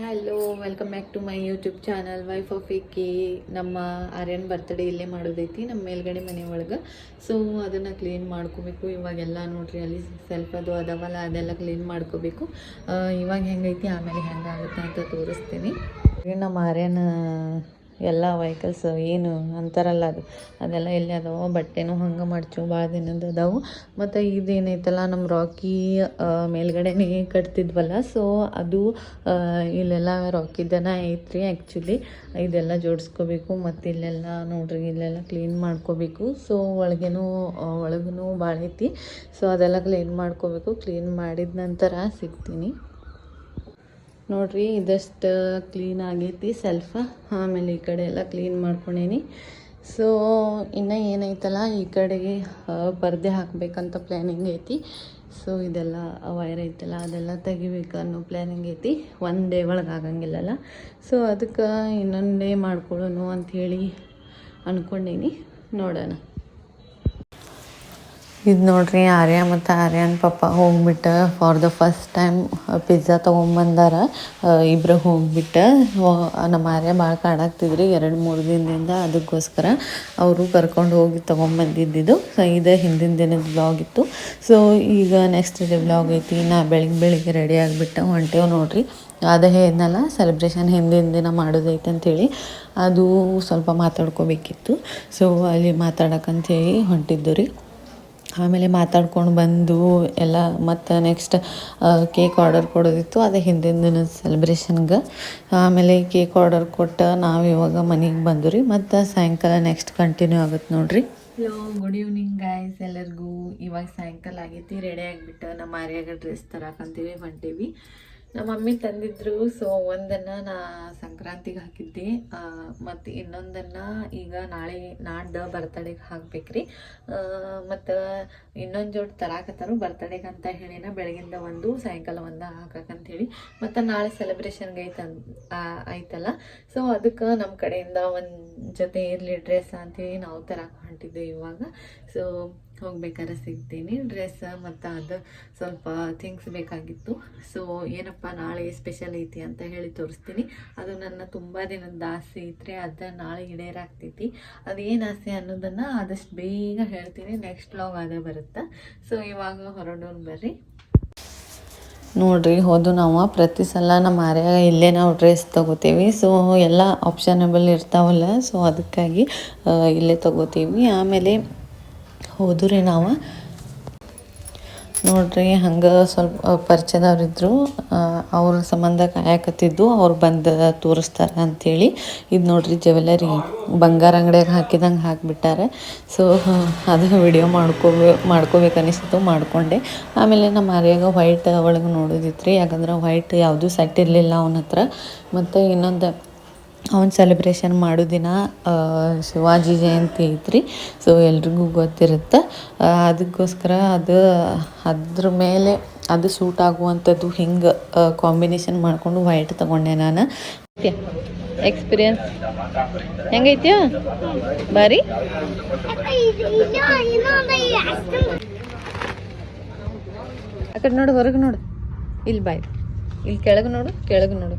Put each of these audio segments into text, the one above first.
Hello, welcome back to my YouTube channel wife of ಏಕೆ. ನಮ್ಮ Aryan birthday ಇಲ್ಲೇ ಮಾಡೋದೈತಿ ನಮ್ಮ ಮೇಲ್ಗಡೆ ಮನೆ ಒಳಗೆ. ಸೊ ಅದನ್ನು ಕ್ಲೀನ್ ಮಾಡ್ಕೋಬೇಕು. ಇವಾಗೆಲ್ಲ ನೋಡ್ರಿ ಅಲ್ಲಿ ಸೆಲ್ಫ್ ಅದು ಅದಾವಲ್ಲ, ಅದೆಲ್ಲ ಕ್ಲೀನ್ ಮಾಡ್ಕೋಬೇಕು. ಇವಾಗ ಹೆಂಗೈತಿ ಆಮೇಲೆ ಹೆಂಗಾಗುತ್ತೆ ಅಂತ ತೋರಿಸ್ತೀನಿ. ನಮ್ಮ ಆರ್ಯನ್ ಎಲ್ಲ ವೆಹಿಕಲ್ಸ್ ಏನು ಅಂತಾರಲ್ಲ ಅದೆಲ್ಲ ಎಲ್ಲಿ ಅದಾವ. ಬಟ್ಟೆನೂ ಹಂಗೆ ಮಡ್ಚು ಭಾಳ ದಿನದ ಅದಾವು. ಮತ್ತು ಇದೇನೈತಲ್ಲ ನಮ್ಮ ರಾಕಿ ಮೇಲ್ಗಡೆನೇ ಕಟ್ತಿದ್ವಲ್ಲ, ಸೊ ಅದು ಇಲ್ಲೆಲ್ಲ ರಾಕಿದನ ಐತ್ರಿ. ಆ್ಯಕ್ಚುಲಿ ಇದೆಲ್ಲ ಜೋಡಿಸ್ಕೋಬೇಕು. ಮತ್ತು ಇಲ್ಲೆಲ್ಲ ನೋಡ್ರಿ ಇಲ್ಲೆಲ್ಲ ಕ್ಲೀನ್ ಮಾಡ್ಕೋಬೇಕು. ಸೊ ಒಳಗೂ ಭಾಳ ಐತಿ. ಸೊ ಅದೆಲ್ಲ ಕ್ಲೀನ್ ಮಾಡ್ಕೋಬೇಕು. ಕ್ಲೀನ್ ಮಾಡಿದ ನಂತರ ಸಿಗ್ತೀನಿ. ನೋಡ್ರಿ ಇದಷ್ಟು ಕ್ಲೀನ್ ಆಗೈತಿ ಸೆಲ್ಫ. ಆಮೇಲೆ ಈ ಕಡೆ ಎಲ್ಲ ಕ್ಲೀನ್ ಮಾಡ್ಕೊಂಡೇನಿ. ಸೊ ಇನ್ನು ಏನೈತಲ್ಲ ಈ ಕಡೆಗೆ ಪರ್ದೆ ಹಾಕಬೇಕಂತ ಪ್ಲ್ಯಾನಿಂಗ್ ಐತಿ. ಸೊ ಇದೆಲ್ಲ ವೈರ್ ಐತಲ್ಲ ಅದೆಲ್ಲ ತೆಗಿಬೇಕು ಅನ್ನೋ ಪ್ಲ್ಯಾನಿಂಗ್ ಐತಿ. ಒನ್ ಡೇ ಒಳಗೆ ಆಗಂಗಿಲ್ಲಲ್ಲ. ಸೊ ಅದಕ್ಕೆ ಇನ್ನೊಂದು ಡೇ ಮಾಡ್ಕೊಳ್ಳೋಣ ಅಂಥೇಳಿ ಅಂದ್ಕೊಂಡೀನಿ. ನೋಡೋಣ. ಇದು ನೋಡ್ರಿ ಆರ್ಯ ಮತ್ತು ಆರ್ಯನ ಪಪ್ಪ ಹೋಗ್ಬಿಟ್ಟು for the first time pizza ತೊಗೊಂಬಂದಾರ. ಇಬ್ಬರು ಹೋಗ್ಬಿಟ್ಟು ನಮ್ಮ ಆರ್ಯ ಭಾಳ ಕಾಡಾಗ್ತಿದ್ರಿ 2-3 ದಿನದಿಂದ. ಅದಕ್ಕೋಸ್ಕರ ಅವರು ಕರ್ಕೊಂಡು ಹೋಗಿ ತೊಗೊಂಬಂದಿದ್ದು. ಸೊ ಇದು ಹಿಂದಿನ ದಿನದ ಬ್ಲಾಗ್ ಇತ್ತು. ಸೊ ಈಗ ನೆಕ್ಸ್ಟ್ ಡೇ ಬ್ಲಾಗ್ ಐತಿ. ನಾ ಬೆಳಿಗ್ಗೆ ರೆಡಿ ಆಗಿಬಿಟ್ಟು ಹೊಂಟೇವು ನೋಡ್ರಿ. ಅದು ಹೇಳಿದ್ನಲ್ಲ ಸೆಲೆಬ್ರೇಷನ್ ಹಿಂದಿನ ದಿನ ಮಾಡೋದೈತೆ ಅಂಥೇಳಿ, ಅದು ಸ್ವಲ್ಪ ಮಾತಾಡ್ಕೋಬೇಕಿತ್ತು. ಸೊ ಅಲ್ಲಿ ಮಾತಾಡೋಕ್ಕಂಥೇಳಿ ಹೊಂಟಿದ್ದು ರೀ. ಆಮೇಲೆ ಮಾತಾಡ್ಕೊಂಡು ಬಂದು ಎಲ್ಲ ಮತ್ತು ನೆಕ್ಸ್ಟ್ ಕೇಕ್ ಆರ್ಡರ್ ಕೊಡೋದಿತ್ತು. ಅದೇ ಹಿಂದಿನ ದಿನದ ಸೆಲೆಬ್ರೇಷನ್ಗೆ. ಆಮೇಲೆ ಕೇಕ್ ಆರ್ಡರ್ ಕೊಟ್ಟು ನಾವು ಇವಾಗ ಮನೆಗೆ ಬಂದು ರೀ. ಮತ್ತು ಸಾಯಂಕಾಲ ನೆಕ್ಸ್ಟ್ ಕಂಟಿನ್ಯೂ ಆಗುತ್ತೆ ನೋಡ್ರಿ. ಹಲೋ, ಗುಡ್ ಈವ್ನಿಂಗ್ ಗಾಯ್ಸ್ ಎಲ್ಲರಿಗೂ. ಇವಾಗ ಸಾಯಂಕಾಲ ಆಗೈತಿ. ರೆಡಿ ಆಗಿಬಿಟ್ಟು ನಮ್ಮ ಆರ್ಯಾಗ ಡ್ರೆಸ್ ತರಕಂತೀವಿ ಹೊಂಟೀವಿ. ನಮ್ಮ ಮಮ್ಮಿ ತಂದಿದ್ರು. ಸೊ ಒಂದನ್ನು ನಾ ಸಂಕ್ರಾಂತಿಗೆ ಹಾಕಿದ್ದೆ, ಮತ್ತು ಇನ್ನೊಂದನ್ನು ಈಗ ನಾಡ್ದು ಬರ್ತಡೇಗೆ ಹಾಕ್ಬೇಕ್ರಿ. ಮತ್ತು ಇನ್ನೊಂದು ಜೋಡಿ ತರಾಕತ್ತಾರು ಬರ್ತಡೇಗೆ ಅಂತ ಹೇಳಿನ. ಬೆಳಗಿಂದ ಒಂದು ಸಾಯಂಕಾಲ ಒಂದು ಹಾಕಕ್ಕಂಥೇಳಿ. ಮತ್ತು ನಾಳೆ ಸೆಲೆಬ್ರೇಷನ್ಗೆ ಐತಲ್ಲ. ಸೊ ಅದಕ್ಕೆ ನಮ್ಮ ಕಡೆಯಿಂದ ಒಂದು ಜೊತೆ ಇರಲಿ ಡ್ರೆಸ್ ಅಂಥೇಳಿ ನಾವು ತರಕ್ಕೆ ಹೊಂಟಿದ್ದೇವೆ ಇವಾಗ. ಸೊ ಹೋಗ್ಬೇಕಾದ್ರೆ ಸಿಗ್ತೀನಿ ಡ್ರೆಸ್ ಮತ್ತು ಅದು ಸ್ವಲ್ಪ ಥಿಂಗ್ಸ್ ಬೇಕಾಗಿತ್ತು. ಸೊ ಏನಪ್ಪ ನಾಳೆ ಸ್ಪೆಷಲ್ ಐತಿ ಅಂತ ಹೇಳಿ ತೋರಿಸ್ತೀನಿ. ಅದು ನನ್ನ ತುಂಬ ದಿನದ ಆಸೆ ಐತ್ರಿ. ಅದು ನಾಳೆ ಈಡೇರಾಗ್ತೈತಿ. ಅದೇನು ಆಸೆ ಅನ್ನೋದನ್ನು ಆದಷ್ಟು ಬೇಗ ಹೇಳ್ತೀನಿ. ನೆಕ್ಸ್ಟ್ ವ್ಲಾಗ್ ಅದೇ ಬರುತ್ತೆ. ಸೊ ಇವಾಗ ಹೊರಡೋನು ಬರ್ರಿ. ನೋಡ್ರಿ ಹೋದು ನಾವು ಪ್ರತಿ ಸಲ ನಮ್ಮ ಆರ್ಯಾಗ ಇಲ್ಲೇ ನಾವು ಡ್ರೆಸ್ ತೊಗೋತೀವಿ. ಸೊ ಎಲ್ಲ ಆಪ್ಷನಬಲ್ ಇರ್ತಾವಲ್ಲ, ಸೊ ಅದಕ್ಕಾಗಿ ಇಲ್ಲೇ ತೊಗೋತೀವಿ. ಆಮೇಲೆ ಹೋದ್ರಿ ನಾವು ನೋಡ್ರಿ ಹಂಗೆ ಸ್ವಲ್ಪ ಪರಿಚಯದವ್ರಿದ್ರು. ಅವ್ರ ಸಂಬಂಧ ಕಾಯಕತ್ತಿದ್ದು. ಅವ್ರು ಬಂದು ತೋರಿಸ್ತಾರೆ ಅಂಥೇಳಿ. ಇದು ನೋಡ್ರಿ ಜ್ಯುವೆಲರಿ ಬಂಗಾರ ಅಂಗಡಿಯಾಗ ಹಾಕಿದಂಗೆ ಹಾಕಿಬಿಟ್ಟಾರೆ. ಸೊ ಅದು ವಿಡಿಯೋ ಮಾಡ್ಕೋಬೇಕು ಅನಿಸ್ತು, ಮಾಡಿಕೊಂಡೆ. ಆಮೇಲೆ ನಮ್ಮ ಆರ್ಯಾಗ ವೈಟ್ ಒಳಗೆ ನೋಡೋದಿತ್ತು ರೀ. ಯಾಕಂದ್ರೆ ವೈಟ್ ಯಾವುದೂ ಸೆಟ್ ಇರಲಿಲ್ಲ ಅವನ ಹತ್ರ. ಮತ್ತು ಇನ್ನೊಂದು ಅವನು ಸೆಲೆಬ್ರೇಷನ್ ಮಾಡೋ ದಿನ ಶಿವಾಜಿ ಜಯಂತಿ ಐತ್ರಿ. ಸೊ ಎಲ್ರಿಗೂ ಗೊತ್ತಿರುತ್ತೆ. ಅದಕ್ಕೋಸ್ಕರ ಅದ್ರ ಮೇಲೆ ಅದು ಸೂಟ್ ಆಗುವಂಥದ್ದು ಹಿಂಗೆ ಕಾಂಬಿನೇಷನ್ ಮಾಡಿಕೊಂಡು ವೈಟ್ ತೊಗೊಂಡೆ ನಾನು. ಎಕ್ಸ್ಪೀರಿಯನ್ಸ್ ಹೆಂಗೈತ್ಯ ಬಾರಿ. ಆ ಕಡೆ ನೋಡು, ಹೊರಗೆ ನೋಡು, ಇಲ್ಲಿ ಬಾಯ್, ಇಲ್ಲಿ ಕೆಳಗೆ ನೋಡು.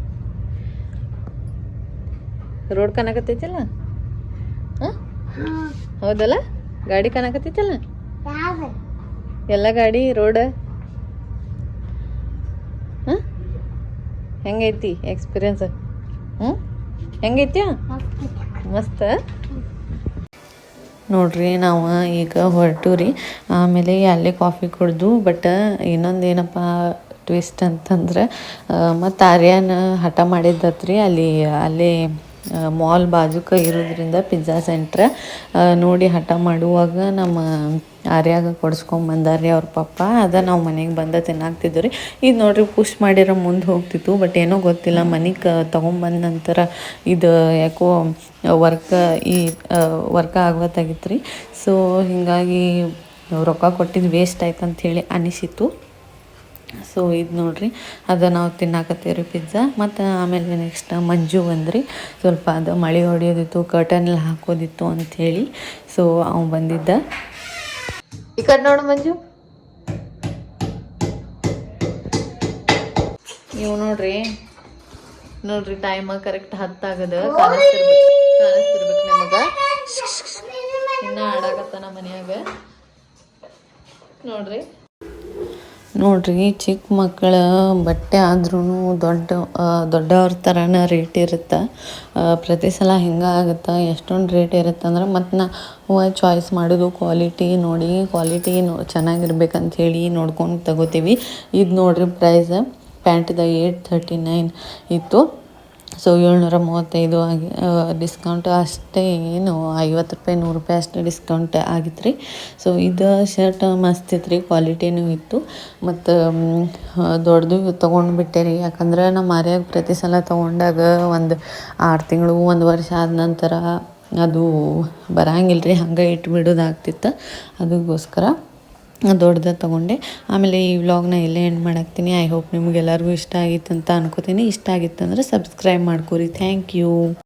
ರೋಡ್ ಕಾಣಕತ್ತೈತಲ್ಲ, ಹಾಂ ಹೌದಲ್ಲ, ಗಾಡಿ ಕಾಣಕತ್ತೈತಲ್ಲ, ಎಲ್ಲ ಗಾಡಿ ರೋಡ್. ಹಾಂ ಹೆಂಗೈತಿ ಎಕ್ಸ್ಪೀರಿಯನ್ಸ್? ಹೆಂಗೈತ್ಯ? ಮಸ್ತ್ ನೋಡ್ರಿ. ನಾವು ಈಗ ಹೊರಟು ರೀ. ಆಮೇಲೆ ಅಲ್ಲೇ ಕಾಫಿ ಕುಡ್ದು. ಬಟ್ ಇನ್ನೊಂದು ಏನಪ್ಪ ಟ್ವಿಸ್ಟ್ ಅಂತಂದ್ರೆ, ಮತ್ತು ಆರ್ಯನ್ ಹಠ ಮಾಡಿದ್ದತ್ರಿ. ಅಲ್ಲೇ ಮಾಲ್ ಬಾಜುಕ ಇರೋದ್ರಿಂದ ಪಿಜ್ಜಾ ಸೆಂಟ್ರ್ ನೋಡಿ ಹಠ ಮಾಡುವಾಗ ನಮ್ಮ ಆರ್ಯಾಗ ಕೊಡಿಸ್ಕೊಂಬಂದಾರ್ರಿ ಅವ್ರ ಪಪ್ಪ. ಅದ ನಾವು ಮನೆಗೆ ಬಂದು ತಿನ್ನಾಕ್ತಿದ್ವಿ ರೀ. ಇದು ನೋಡ್ರಿ ಪುಷ್ ಮಾಡಿರೋ ಮುಂದೆ ಹೋಗ್ತಿತ್ತು. ಬಟ್ ಏನೋ ಗೊತ್ತಿಲ್ಲ, ಮನೆಗೆ ತೊಗೊಂಬಂದ ನಂತರ ಇದು ಯಾಕೋ ವರ್ಕ ಆಗತ್ತಾಗಿತ್ತು ರೀ. ಸೊ ಹೀಗಾಗಿ ರೊಕ್ಕ ಕೊಟ್ಟಿದ್ದು ವೇಸ್ಟ್ ಆಯ್ತು ಅಂಥೇಳಿ ಅನಿಸಿತು. ಸೊ ಇದು ನೋಡ್ರಿ ಅದು ನಾವು ತಿನ್ನಾಕತ್ತೀವಿ ಪಿಜ್ಜಾ. ಮತ್ತು ಆಮೇಲೆ ನೆಕ್ಸ್ಟ್ ಮಂಜು ಬಂದ್ರಿ. ಸ್ವಲ್ಪ ಅದು ಮಳೆ ಹೊಡೆಯೋದಿತ್ತು, ಕರ್ಟನೆಲ್ಲ ಹಾಕೋದಿತ್ತು ಅಂಥೇಳಿ. ಸೊ ಅವ್ನು ಬಂದಿದ್ದ. ಈ ಕಡೆ ನೋಡು ಮಂಜು, ಇವು ನೋಡ್ರಿ ನೋಡ್ರಿ ಟೈಮ್ ಕರೆಕ್ಟ್ 10 ಆಗದ ಕಾಣಿಸ್ತಿರ್ಬೇಕು ನಿಮಗೆ. ಇನ್ನ ಆಡಾಕತ್ತಾನ ಮನ್ಯಾಗ ನೋಡ್ರಿ ಚಿಕ್ಕ ಮಕ್ಕಳ ಬಟ್ಟೆ ಆದ್ರೂ ದೊಡ್ಡವ್ರ ಥರನ ರೇಟ್ ಇರುತ್ತೆ. ಪ್ರತಿ ಸಲ ಹಿಂಗೆ ಆಗುತ್ತೆ. ಎಷ್ಟೊಂದು ರೇಟ್ ಇರುತ್ತೆ ಅಂದ್ರೆ ಮತ್ತು ನಾವು ಚಾಯ್ಸ್ ಮಾಡೋದು ಕ್ವಾಲಿಟಿ ಚೆನ್ನಾಗಿರ್ಬೇಕಂತ ಹೇಳಿ ನೋಡ್ಕೊಂಡು ತಗೋತೀವಿ. ಇದು ನೋಡ್ರಿ ಪ್ರೈಸ್ ಪ್ಯಾಂಟಿದ 839 ಇತ್ತು. ಸೊ 735 ಆಗಿ ಡಿಸ್ಕೌಂಟ್ ಅಷ್ಟೇ, ಏನು 50 ರೂಪಾಯಿ 100 ರೂಪಾಯಿ ಅಷ್ಟೇ ಡಿಸ್ಕೌಂಟ್ ಆಗಿತ್ತು ರೀ. ಸೊ ಇದು ಶರ್ಟ್ ಮಸ್ತ್ ಇತ್ತು ರೀ, ಕ್ವಾಲಿಟಿನೂ ಇತ್ತು. ಮತ್ತು ದೊಡ್ಡದು ತೊಗೊಂಡ್ಬಿಟ್ಟೆ ರೀ. ಯಾಕಂದ್ರೆ ನಮ್ಮ ಆರ್ಯಾಗ ಪ್ರತಿ ಸಲ ತೊಗೊಂಡಾಗ ಒಂದು 6 ತಿಂಗಳು 1 ವರ್ಷ ಆದ ನಂತರ ಅದು ಬರಂಗಿಲ್ಲ ರೀ, ಹಂಗೆ ಇಟ್ಬಿಡೋದಾಗ್ತಿತ್ತು. ಅದಕ್ಕೋಸ್ಕರ ದೊಡ್ಡದು ತೊಗೊಂಡೆ. ಆಮೇಲೆ ಈ ವ್ಲಾಗ್ನ ಎಲ್ಲೇ ಎಂಡ್ ಮಾಡಾಕ್ತೀನಿ. ಐ ಹೋಪ್ ನಿಮಗೆಲ್ಲರಿಗೂ ಇಷ್ಟ ಆಗಿತ್ತು ಅಂತ ಅನ್ಕೋತೀನಿ. ಇಷ್ಟ ಆಗಿತ್ತಂದ್ರೆ ಸಬ್ಸ್ಕ್ರೈಬ್ ಮಾಡ್ಕೊರಿ. Thank you.